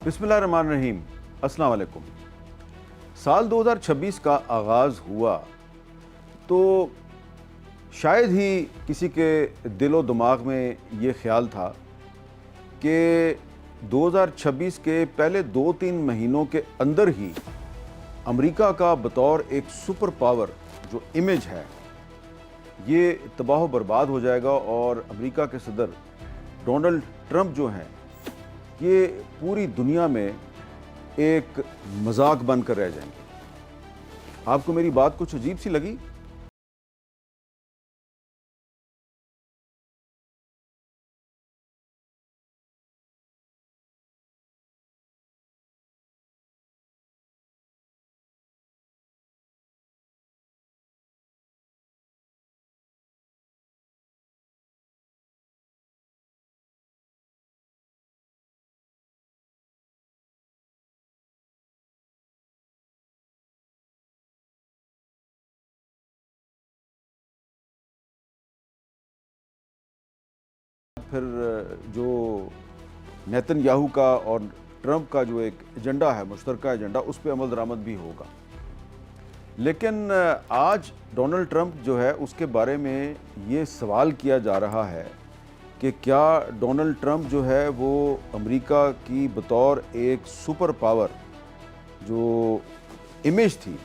بسم اللہ الرحمن الرحیم۔ السلام علیکم۔ سال 2026 کا آغاز ہوا تو شاید ہی کسی کے دل و دماغ میں یہ خیال تھا کہ 2026 کے پہلے 2-3 مہینوں کے اندر ہی امریکہ کا بطور ایک سپر پاور جو امیج ہے یہ تباہ و برباد ہو جائے گا، اور امریکہ کے صدر ڈونلڈ ٹرمپ جو ہیں یہ پوری دنیا میں ایک مذاق بن کر رہ جائیں گے۔ آپ کو میری بات کچھ عجیب سی لگی؟ پھر جو نیتن یاہو کا اور ٹرمپ کا جو ایک ایجنڈا ہے، مشترکہ ایجنڈا، اس پہ عمل درآمد بھی ہوگا۔ لیکن آج ڈونلڈ ٹرمپ جو ہے اس کے بارے میں یہ سوال کیا جا رہا ہے کہ کیا ڈونلڈ ٹرمپ جو ہے وہ امریکہ کی بطور ایک سپر پاور جو امیج تھی،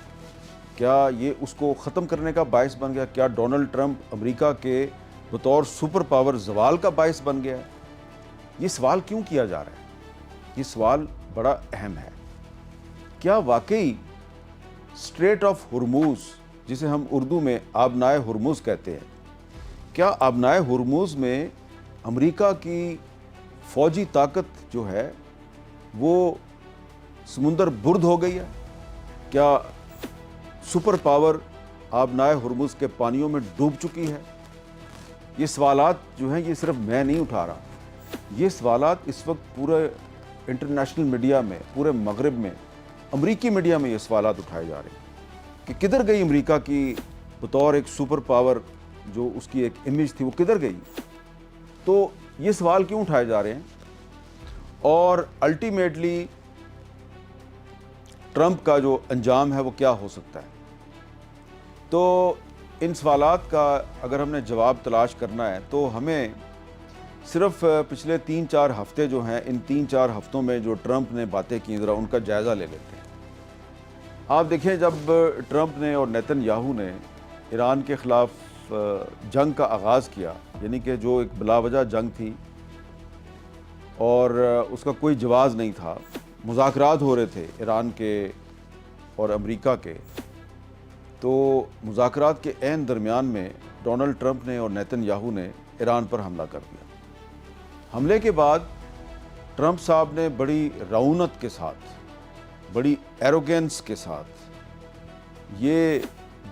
کیا یہ اس کو ختم کرنے کا باعث بن گیا؟ کیا ڈونلڈ ٹرمپ امریکہ کے بطور سپر پاور زوال کا باعث بن گیا ہے؟ یہ سوال کیوں کیا جا رہا ہے؟ یہ سوال بڑا اہم ہے۔ کیا واقعی اسٹریٹ آف ہرموز، جسے ہم اردو میں آبنائے ہرموز کہتے ہیں، کیا آبنائے ہرموز میں امریکہ کی فوجی طاقت جو ہے وہ سمندر برد ہو گئی ہے؟ کیا سپر پاور آبنائے ہرموز کے پانیوں میں ڈوب چکی ہے؟ یہ سوالات جو ہیں یہ صرف میں نہیں اٹھا رہا، یہ سوالات اس وقت پورے انٹرنیشنل میڈیا میں، پورے مغرب میں، امریکی میڈیا میں یہ سوالات اٹھائے جا رہے ہیں کہ کدھر گئی امریکہ کی بطور ایک سپر پاور جو اس کی ایک امیج تھی، وہ کدھر گئی؟ تو یہ سوال کیوں اٹھائے جا رہے ہیں، اور الٹیمیٹلی ٹرمپ کا جو انجام ہے وہ کیا ہو سکتا ہے؟ تو ان سوالات کا اگر ہم نے جواب تلاش کرنا ہے تو ہمیں صرف پچھلے 3-4 ہفتے جو ہیں، ان 3-4 ہفتوں میں جو ٹرمپ نے باتیں کی، ذرا ان کا جائزہ لے لیتے ہیں۔ آپ دیکھیں، جب ٹرمپ نے اور نیتن یاہو نے ایران کے خلاف جنگ کا آغاز کیا، یعنی کہ جو ایک بلا وجہ جنگ تھی اور اس کا کوئی جواز نہیں تھا، مذاکرات ہو رہے تھے ایران کے اور امریکہ کے، تو مذاکرات کے عین درمیان میں ڈونلڈ ٹرمپ نے اور نیتن یاہو نے ایران پر حملہ کر دیا۔ حملے کے بعد ٹرمپ صاحب نے بڑی رعونت کے ساتھ، بڑی ایروگینس کے ساتھ یہ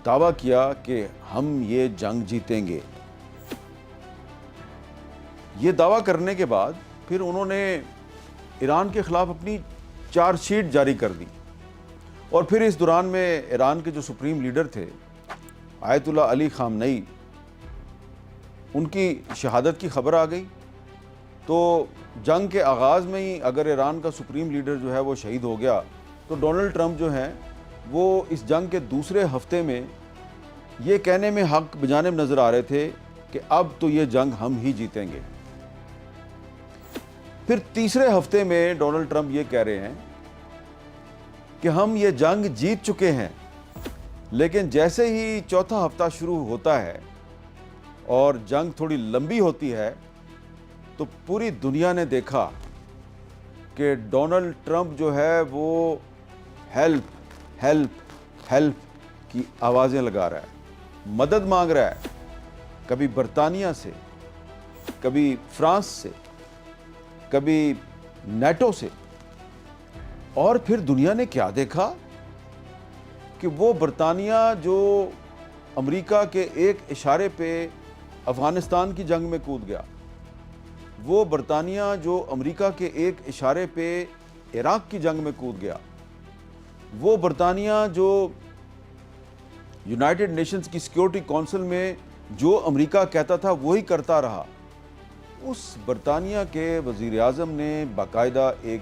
دعویٰ کیا کہ ہم یہ جنگ جیتیں گے۔ یہ دعویٰ کرنے کے بعد پھر انہوں نے ایران کے خلاف اپنی چارج شیٹ جاری کر دی، اور پھر اس دوران میں ایران کے جو سپریم لیڈر تھے آیت اللہ علی خامنئی، ان کی شہادت کی خبر آ گئی۔ تو جنگ کے آغاز میں ہی اگر ایران کا سپریم لیڈر جو ہے وہ شہید ہو گیا تو ڈونلڈ ٹرمپ جو ہیں وہ اس جنگ کے دوسرے ہفتے میں یہ کہنے میں حق بجانب نظر آ رہے تھے کہ اب تو یہ جنگ ہم ہی جیتیں گے۔ پھر تیسرے ہفتے میں ڈونلڈ ٹرمپ یہ کہہ رہے ہیں کہ ہم یہ جنگ جیت چکے ہیں، لیکن جیسے ہی چوتھا ہفتہ شروع ہوتا ہے اور جنگ تھوڑی لمبی ہوتی ہے تو پوری دنیا نے دیکھا کہ ڈونلڈ ٹرمپ جو ہے وہ ہیلپ ہیلپ ہیلپ کی آوازیں لگا رہا ہے، مدد مانگ رہا ہے، کبھی برطانیہ سے، کبھی فرانس سے، کبھی نیٹو سے۔ اور پھر دنیا نے کیا دیکھا کہ وہ برطانیہ جو امریکہ کے ایک اشارے پہ افغانستان کی جنگ میں کود گیا، وہ برطانیہ جو امریکہ کے ایک اشارے پہ عراق کی جنگ میں کود گیا، وہ برطانیہ جو یونائٹڈ نیشنز کی سیکیورٹی کونسل میں جو امریکہ کہتا تھا وہی کرتا رہا، اس برطانیہ کے وزیر اعظم نے باقاعدہ ایک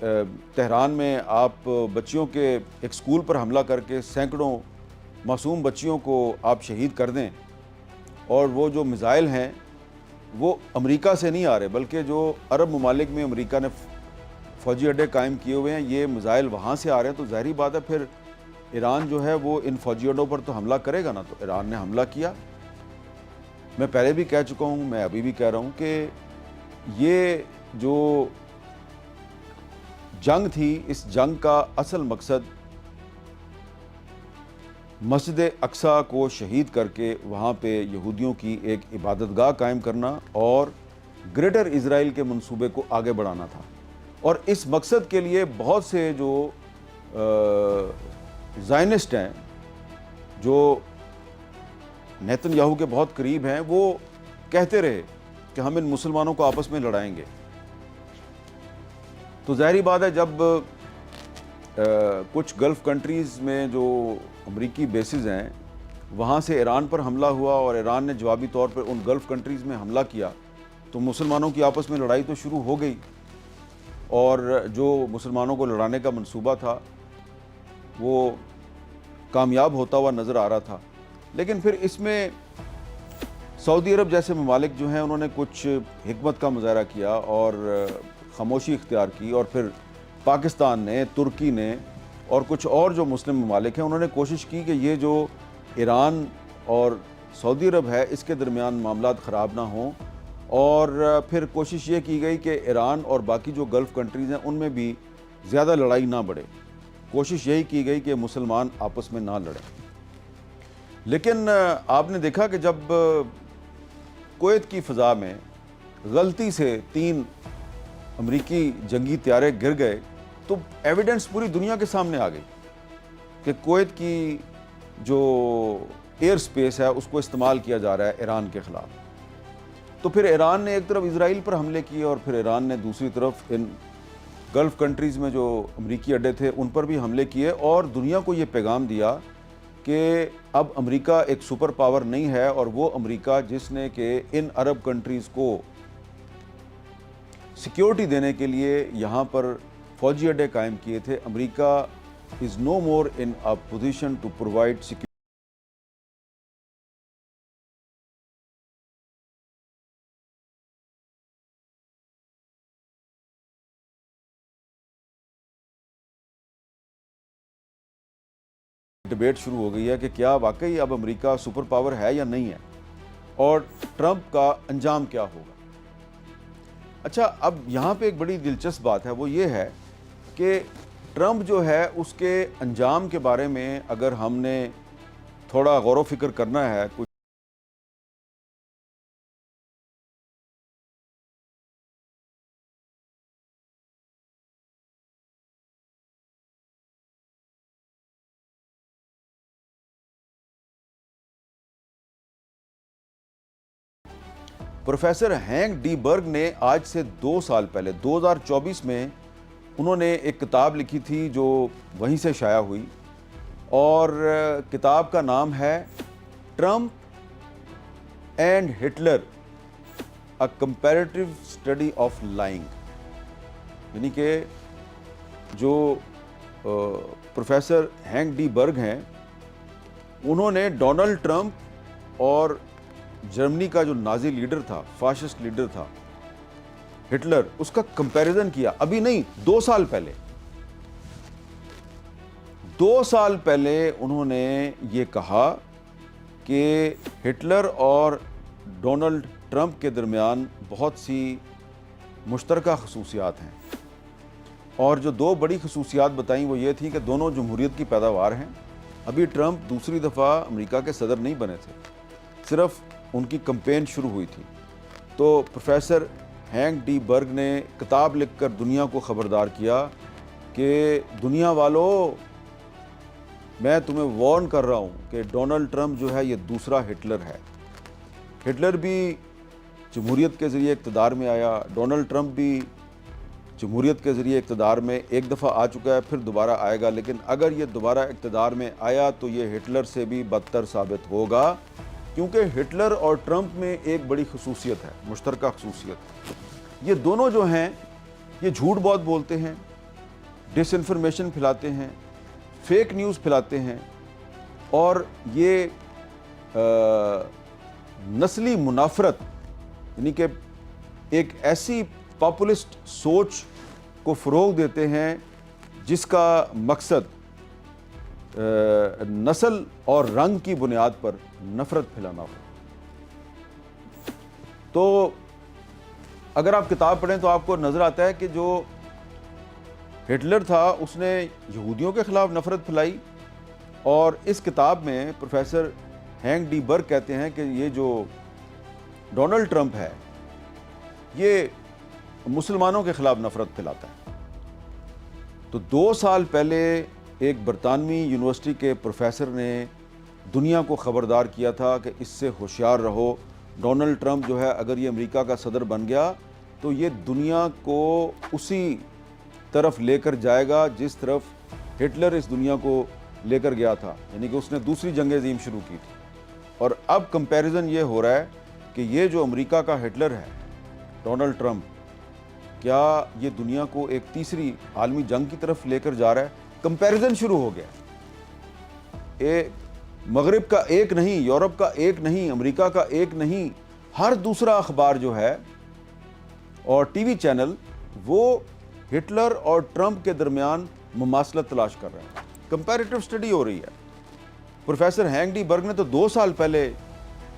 تہران میں آپ بچیوں کے ایک سکول پر حملہ کر کے سینکڑوں معصوم بچیوں کو آپ شہید کر دیں، اور وہ جو میزائل ہیں وہ امریکہ سے نہیں آ رہے بلکہ جو عرب ممالک میں امریکہ نے فوجی اڈے قائم کیے ہوئے ہیں، یہ میزائل وہاں سے آ رہے ہیں، تو ظاہری بات ہے پھر ایران جو ہے وہ ان فوجی اڈوں پر تو حملہ کرے گا نا۔ تو ایران نے حملہ کیا۔ میں پہلے بھی کہہ چکا ہوں، میں ابھی بھی کہہ رہا ہوں کہ یہ جو جنگ تھی، اس جنگ کا اصل مقصد مسجد اقصیٰ کو شہید کر کے وہاں پہ یہودیوں کی ایک عبادت گاہ قائم کرنا اور گریٹر اسرائیل کے منصوبے کو آگے بڑھانا تھا۔ اور اس مقصد کے لیے بہت سے جو زائنسٹ ہیں، جو نیتن یاہو کے بہت قریب ہیں، وہ کہتے رہے کہ ہم ان مسلمانوں کو آپس میں لڑائیں گے۔ تو ظاہری بات ہے جب کچھ گلف کنٹریز میں جو امریکی بیسز ہیں وہاں سے ایران پر حملہ ہوا اور ایران نے جوابی طور پر ان گلف کنٹریز میں حملہ کیا، تو مسلمانوں کی آپس میں لڑائی تو شروع ہو گئی، اور جو مسلمانوں کو لڑانے کا منصوبہ تھا وہ کامیاب ہوتا ہوا نظر آ رہا تھا۔ لیکن پھر اس میں سعودی عرب جیسے ممالک جو ہیں انہوں نے کچھ حکمت کا مظاہرہ کیا اور خاموشی اختیار کی، اور پھر پاکستان نے، ترکی نے اور کچھ اور جو مسلم ممالک ہیں انہوں نے کوشش کی کہ یہ جو ایران اور سعودی عرب ہے اس کے درمیان معاملات خراب نہ ہوں، اور پھر کوشش یہ کی گئی کہ ایران اور باقی جو گلف کنٹریز ہیں ان میں بھی زیادہ لڑائی نہ بڑھے۔ کوشش یہی کی گئی کہ مسلمان آپس میں نہ لڑیں۔ لیکن آپ نے دیکھا کہ جب کویت کی فضا میں غلطی سے 3 امریکی جنگی طیارے گر گئے تو ایویڈنس پوری دنیا کے سامنے آ گئی کہ کویت کی جو ایئر سپیس ہے اس کو استعمال کیا جا رہا ہے ایران کے خلاف۔ تو پھر ایران نے ایک طرف اسرائیل پر حملے کیے اور پھر ایران نے دوسری طرف ان گلف کنٹریز میں جو امریکی اڈے تھے ان پر بھی حملے کیے، اور دنیا کو یہ پیغام دیا کہ اب امریکہ ایک سپر پاور نہیں ہے، اور وہ امریکہ جس نے کہ ان عرب کنٹریز کو سیکیورٹی دینے کے لیے یہاں پر فوجی اڈے قائم کیے تھے، America is no more in a position to provide security. Debate شروع ہو گئی ہے کہ کیا واقعی اب امریکہ سپر پاور ہے یا نہیں ہے، اور ٹرمپ کا انجام کیا ہوگا۔ اچھا، اب یہاں پہ ایک بڑی دلچسپ بات ہے، وہ یہ ہے کہ ٹرمپ جو ہے اس کے انجام کے بارے میں اگر ہم نے تھوڑا غور و فکر کرنا ہے، کچھ پروفیسر ہینک ڈی برگ نے آج سے 2 سال پہلے 2024 میں انہوں نے ایک کتاب لکھی تھی جو وہیں سے شائع ہوئی، اور کتاب کا نام ہے Trump and Hitler a comparative study of lying, یعنی کہ جو پروفیسر ہینک ڈی برگ ہیں انہوں نے ڈونلڈ ٹرمپ اور جرمنی کا جو نازی لیڈر تھا، فاشسٹ لیڈر تھا ہٹلر، اس کا کمپیریزن کیا۔ ابھی نہیں، 2 سال پہلے 2 سال پہلے انہوں نے یہ کہا کہ ہٹلر اور ڈونلڈ ٹرمپ کے درمیان بہت سی مشترکہ خصوصیات ہیں، اور جو 2 بڑی خصوصیات بتائیں وہ یہ تھی کہ دونوں جمہوریت کی پیداوار ہیں۔ ابھی ٹرمپ دوسری دفعہ امریکہ کے صدر نہیں بنے تھے، صرف ان کی کمپین شروع ہوئی تھی۔ تو پروفیسر ہینک ڈی برگ نے کتاب لکھ کر دنیا کو خبردار کیا کہ دنیا والو، میں تمہیں وارن کر رہا ہوں کہ ڈونلڈ ٹرمپ جو ہے یہ دوسرا ہٹلر ہے۔ ہٹلر بھی جمہوریت کے ذریعے اقتدار میں آیا، ڈونلڈ ٹرمپ بھی جمہوریت کے ذریعے اقتدار میں ایک دفعہ آ چکا ہے، پھر دوبارہ آئے گا، لیکن اگر یہ دوبارہ اقتدار میں آیا تو یہ ہٹلر سے بھی بدتر ثابت ہوگا، کیونکہ ہٹلر اور ٹرمپ میں ایک بڑی خصوصیت ہے، مشترکہ خصوصیت۔ یہ دونوں جو ہیں یہ جھوٹ بہت بولتے ہیں، ڈس انفارمیشن پھیلاتے ہیں، فیک نیوز پھیلاتے ہیں، اور یہ نسلی منافرت یعنی کہ ایک ایسی پاپولسٹ سوچ کو فروغ دیتے ہیں جس کا مقصد نسل اور رنگ کی بنیاد پر نفرت پھیلانا ہو۔ تو اگر آپ کتاب پڑھیں تو آپ کو نظر آتا ہے کہ جو ہٹلر تھا اس نے یہودیوں کے خلاف نفرت پھیلائی، اور اس کتاب میں پروفیسر ہینک ڈی برگ کہتے ہیں کہ یہ جو ڈونلڈ ٹرمپ ہے یہ مسلمانوں کے خلاف نفرت پھیلاتا ہے۔ تو 2 سال پہلے ایک برطانوی یونیورسٹی کے پروفیسر نے دنیا کو خبردار کیا تھا کہ اس سے ہوشیار رہو، ڈونلڈ ٹرمپ جو ہے اگر یہ امریکہ کا صدر بن گیا تو یہ دنیا کو اسی طرف لے کر جائے گا جس طرف ہٹلر اس دنیا کو لے کر گیا تھا، یعنی کہ اس نے دوسری جنگ عظیم شروع کی تھی۔ اور اب کمپیریزن یہ ہو رہا ہے کہ یہ جو امریکہ کا ہٹلر ہے ڈونلڈ ٹرمپ، کیا یہ دنیا کو ایک تیسری عالمی جنگ کی طرف لے کر جا رہا ہے؟ کمپیریزن شروع ہو گیا، مغرب کا ایک نہیں، یورپ کا ایک نہیں، امریکہ کا ایک نہیں، ہر دوسرا اخبار جو ہے اور ٹی وی چینل وہ ہٹلر اور ٹرمپ کے درمیان مماثلت تلاش کر رہے ہیں۔ کمپیریٹو اسٹڈی ہو رہی ہے۔ پروفیسر ہینک ڈی برگ نے تو 2 سال پہلے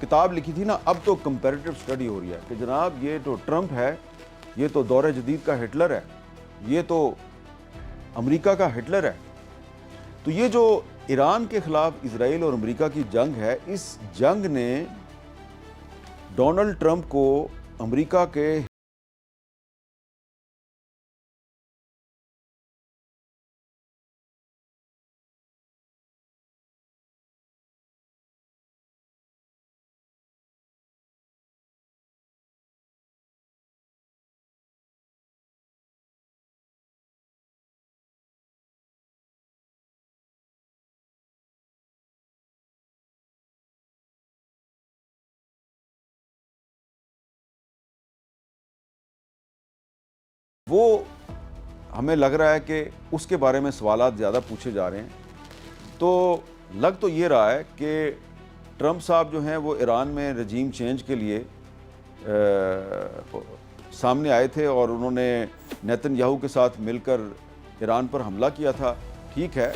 کتاب لکھی تھی نا، اب تو کمپیریٹو اسٹڈی ہو رہی ہے کہ جناب یہ تو ٹرمپ ہے، یہ تو دور جدید کا ہٹلر ہے، یہ تو امریکہ کا ہٹلر ہے۔ تو یہ جو ایران کے خلاف اسرائیل اور امریکہ کی جنگ ہے، اس جنگ نے ڈونلڈ ٹرمپ کو امریکہ کے وہ ہمیں لگ رہا ہے کہ اس کے بارے میں سوالات زیادہ پوچھے جا رہے ہیں۔ تو لگ تو یہ رہا ہے کہ ٹرمپ صاحب جو ہیں وہ ایران میں رجیم چینج کے لیے سامنے آئے تھے اور انہوں نے نیتن یاہو کے ساتھ مل کر ایران پر حملہ کیا تھا۔ ٹھیک ہے،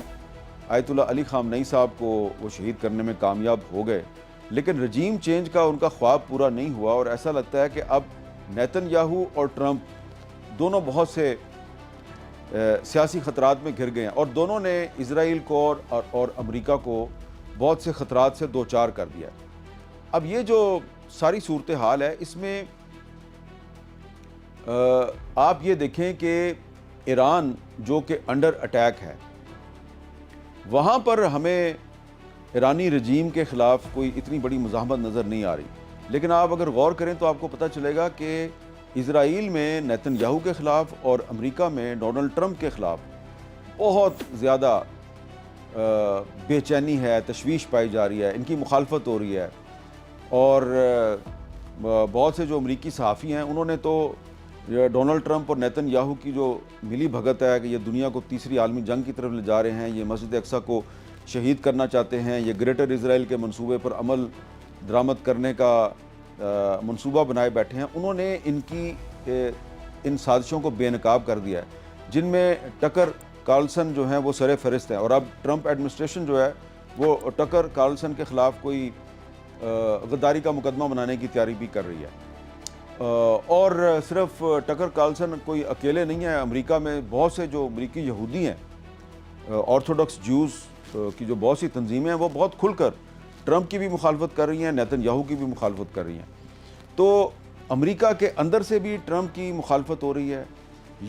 آیت اللہ علی خامنئی صاحب کو وہ شہید کرنے میں کامیاب ہو گئے، لیکن رجیم چینج کا ان کا خواب پورا نہیں ہوا، اور ایسا لگتا ہے کہ اب نیتن یاہو اور ٹرمپ دونوں بہت سے سیاسی خطرات میں گھر گئے ہیں، اور دونوں نے اسرائیل کو اور امریکہ کو بہت سے خطرات سے دوچار کر دیا ہے۔ اب یہ جو ساری صورتحال ہے اس میں آپ یہ دیکھیں کہ ایران جو کہ انڈر اٹیک ہے، وہاں پر ہمیں ایرانی رجیم کے خلاف کوئی اتنی بڑی مزاحمت نظر نہیں آ رہی، لیکن آپ اگر غور کریں تو آپ کو پتہ چلے گا کہ اسرائیل میں نیتن یاہو کے خلاف اور امریکہ میں ڈونلڈ ٹرمپ کے خلاف بہت زیادہ بے چینی ہے، تشویش پائی جا رہی ہے، ان کی مخالفت ہو رہی ہے۔ اور بہت سے جو امریکی صحافی ہیں انہوں نے تو ڈونلڈ ٹرمپ اور نیتن یاہو کی جو ملی بھگت ہے کہ یہ دنیا کو تیسری عالمی جنگ کی طرف لے جا رہے ہیں، یہ مسجد اقصیٰ کو شہید کرنا چاہتے ہیں، یہ گریٹر اسرائیل کے منصوبے پر عمل درآمد کرنے کا منصوبہ بنائے بیٹھے ہیں، انہوں نے ان سازشوں کو بے نقاب کر دیا ہے، جن میں ٹکر کارلسن جو ہیں وہ سر فہرست ہیں، اور اب ٹرمپ ایڈمنسٹریشن جو ہے وہ ٹکر کارلسن کے خلاف کوئی غداری کا مقدمہ بنانے کی تیاری بھی کر رہی ہے۔ اور صرف ٹکر کارلسن کوئی اکیلے نہیں ہے، امریکہ میں بہت سے جو امریکی یہودی ہیں، آرتھوڈکس جوز کی جو بہت سی تنظیمیں ہیں وہ بہت کھل کر ٹرمپ کی بھی مخالفت کر رہی ہیں، نیتن یاہو کی بھی مخالفت کر رہی ہیں۔ تو امریکہ کے اندر سے بھی ٹرمپ کی مخالفت ہو رہی ہے،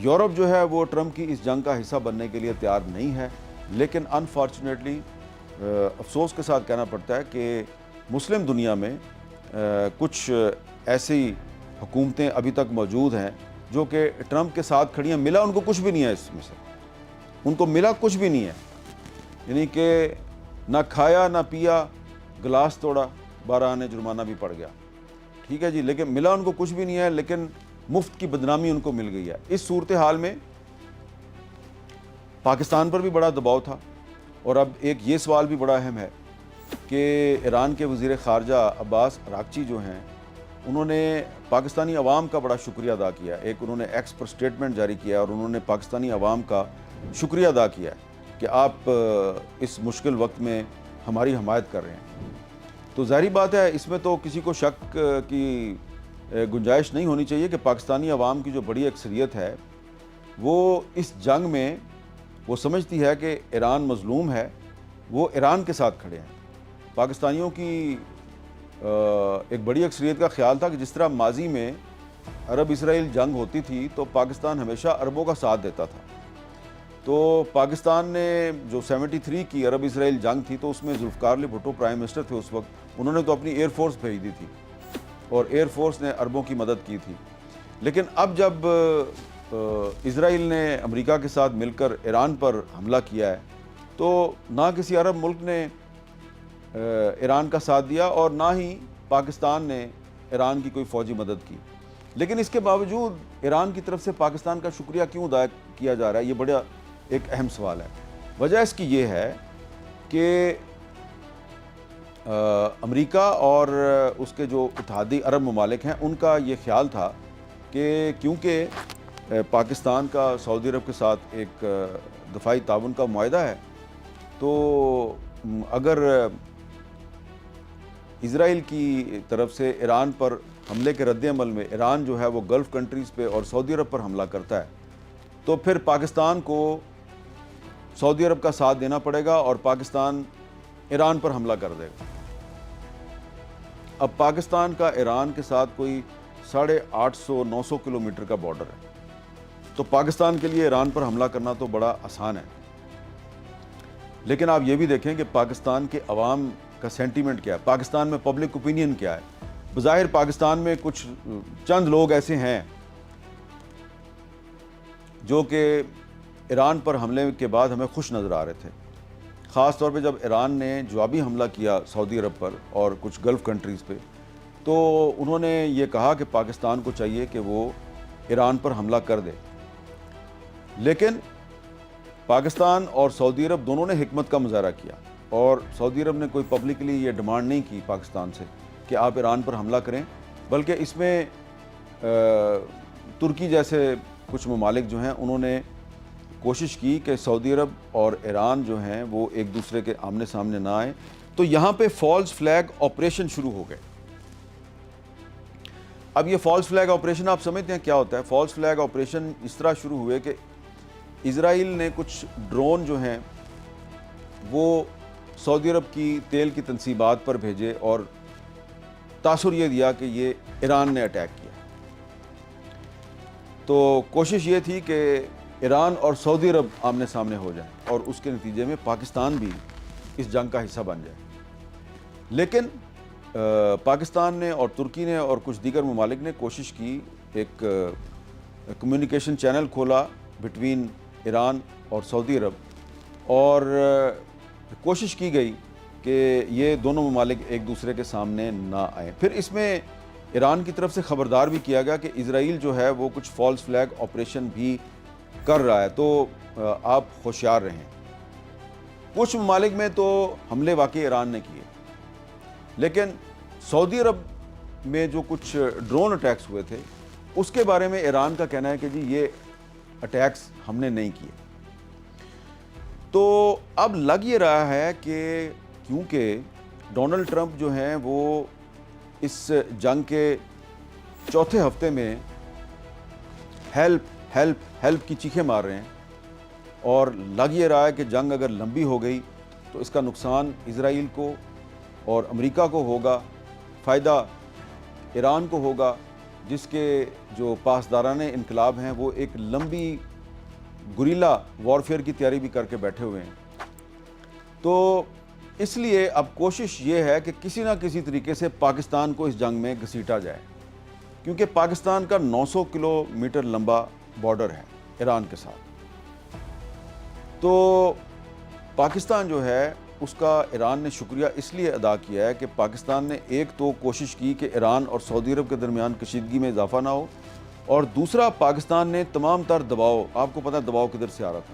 یورپ جو ہے وہ ٹرمپ کی اس جنگ کا حصہ بننے کے لیے تیار نہیں ہے، لیکن انفارچونیٹلی افسوس کے ساتھ کہنا پڑتا ہے کہ مسلم دنیا میں کچھ ایسی حکومتیں ابھی تک موجود ہیں جو کہ ٹرمپ کے ساتھ کھڑی ہیں، ملا ان کو کچھ بھی نہیں ہے، اس میں سے ان کو ملا کچھ بھی نہیں ہے، یعنی کہ نہ کھایا نہ پیا، گلاس توڑا، 12 آنے جرمانہ بھی پڑ گیا، ٹھیک ہے جی، لیکن ملا ان کو کچھ بھی نہیں ہے، لیکن مفت کی بدنامی ان کو مل گئی ہے۔ اس صورتحال میں پاکستان پر بھی بڑا دباؤ تھا، اور اب ایک یہ سوال بھی بڑا اہم ہے کہ ایران کے وزیر خارجہ عباس اراغچی جو ہیں، انہوں نے پاکستانی عوام کا بڑا شکریہ ادا کیا ہے. ایک انہوں نے ایکس پر سٹیٹمنٹ جاری کیا ہے اور انہوں نے پاکستانی عوام کا شکریہ ادا کیا ہے کہ آپ اس مشکل وقت میں ہماری حمایت کر رہے ہیں. تو ظاہری بات ہے اس میں تو کسی کو شک کی گنجائش نہیں ہونی چاہیے کہ پاکستانی عوام کی جو بڑی اکثریت ہے وہ اس جنگ میں وہ سمجھتی ہے کہ ایران مظلوم ہے، وہ ایران کے ساتھ کھڑے ہیں. پاکستانیوں کی ایک بڑی اکثریت کا خیال تھا کہ جس طرح ماضی میں عرب اسرائیل جنگ ہوتی تھی تو پاکستان ہمیشہ عربوں کا ساتھ دیتا تھا. تو پاکستان نے جو 73 کی عرب اسرائیل جنگ تھی تو اس میں ذوالفقار علی بھٹو پرائم منسٹر تھے اس وقت، انہوں نے تو اپنی ایئر فورس بھیج دی تھی اور ایئر فورس نے عربوں کی مدد کی تھی. لیکن اب جب اسرائیل نے امریکہ کے ساتھ مل کر ایران پر حملہ کیا ہے تو نہ کسی عرب ملک نے ایران کا ساتھ دیا اور نہ ہی پاکستان نے ایران کی کوئی فوجی مدد کی. لیکن اس کے باوجود ایران کی طرف سے پاکستان کا شکریہ کیوں ادا کیا جا رہا ہے، یہ بڑا ایک اہم سوال ہے. وجہ اس کی یہ ہے کہ امریکہ اور اس کے جو اتحادی عرب ممالک ہیں ان کا یہ خیال تھا کہ کیونکہ پاکستان کا سعودی عرب کے ساتھ ایک دفاعی تعاون کا معاہدہ ہے، تو اگر اسرائیل کی طرف سے ایران پر حملے کے رد عمل میں ایران جو ہے وہ گلف کنٹریز پہ اور سعودی عرب پر حملہ کرتا ہے تو پھر پاکستان کو سعودی عرب کا ساتھ دینا پڑے گا اور پاکستان ایران پر حملہ کر دے گا. اب پاکستان کا ایران کے ساتھ کوئی 850-900 کلومیٹر کا بارڈر ہے، تو پاکستان کے لیے ایران پر حملہ کرنا تو بڑا آسان ہے. لیکن آپ یہ بھی دیکھیں کہ پاکستان کے عوام کا سینٹیمنٹ کیا ہے، پاکستان میں پبلک اوپینین کیا ہے. بظاہر پاکستان میں کچھ چند لوگ ایسے ہیں جو کہ ایران پر حملے کے بعد ہمیں خوش نظر آ رہے تھے، خاص طور پہ جب ایران نے جوابی حملہ کیا سعودی عرب پر اور کچھ گلف کنٹریز پہ، تو انہوں نے یہ کہا کہ پاکستان کو چاہیے کہ وہ ایران پر حملہ کر دے. لیکن پاکستان اور سعودی عرب دونوں نے حکمت کا مظاہرہ کیا اور سعودی عرب نے کوئی پبلکلی یہ ڈیمانڈ نہیں کی پاکستان سے کہ آپ ایران پر حملہ کریں، بلکہ اس میں ترکی جیسے کچھ ممالک جو ہیں انہوں نے کوشش کی کہ سعودی عرب اور ایران جو ہیں وہ ایک دوسرے کے آمنے سامنے نہ آئیں. تو یہاں پہ فالس فلیگ آپریشن شروع ہو گئے. اب یہ فالس فلیگ آپریشن آپ سمجھتے ہیں کیا ہوتا ہے؟ فالس فلیگ آپریشن اس طرح شروع ہوئے کہ اسرائیل نے کچھ ڈرون جو ہیں وہ سعودی عرب کی تیل کی تنصیبات پر بھیجے اور تاثر یہ دیا کہ یہ ایران نے اٹیک کیا. تو کوشش یہ تھی کہ ایران اور سعودی عرب آمنے سامنے ہو جائیں اور اس کے نتیجے میں پاکستان بھی اس جنگ کا حصہ بن جائے. لیکن پاکستان نے اور ترکی نے اور کچھ دیگر ممالک نے کوشش کی، ایک کمیونیکیشن چینل کھولا بٹوین ایران اور سعودی عرب اور کوشش کی گئی کہ یہ دونوں ممالک ایک دوسرے کے سامنے نہ آئیں. پھر اس میں ایران کی طرف سے خبردار بھی کیا گیا کہ اسرائیل جو ہے وہ کچھ فالس فلیگ آپریشن بھی کر رہا ہے، تو آپ ہوشیار رہیں. کچھ ممالک میں تو حملے واقعی ایران نے کیے، لیکن سعودی عرب میں جو کچھ ڈرون اٹیکس ہوئے تھے اس کے بارے میں ایران کا کہنا ہے کہ جی یہ اٹیکس ہم نے نہیں کیے. تو اب لگ یہ رہا ہے کہ کیونکہ ڈونلڈ ٹرمپ جو ہیں وہ اس جنگ کے چوتھے ہفتے میں ہیلپ ہیلپ ہیلپ کی چیخیں مار رہے ہیں اور لگ یہ رہا ہے کہ جنگ اگر لمبی ہو گئی تو اس کا نقصان اسرائیل کو اور امریکہ کو ہوگا، فائدہ ایران کو ہوگا جس کے جو پاسداران انقلاب ہیں وہ ایک لمبی گریلا وارفیئر کی تیاری بھی کر کے بیٹھے ہوئے ہیں. تو اس لیے اب کوشش یہ ہے کہ کسی نہ کسی طریقے سے پاکستان کو اس جنگ میں گھسیٹا جائے، کیونکہ پاکستان کا 900 کلومیٹر لمبا بارڈر ہے ایران کے ساتھ. تو پاکستان جو ہے اس کا ایران نے شکریہ اس لیے ادا کیا ہے کہ پاکستان نے ایک تو کوشش کی کہ ایران اور سعودی عرب کے درمیان کشیدگی میں اضافہ نہ ہو، اور دوسرا پاکستان نے تمام تر دباؤ، آپ کو پتہ ہے دباؤ کدھر سے آ رہا تھا،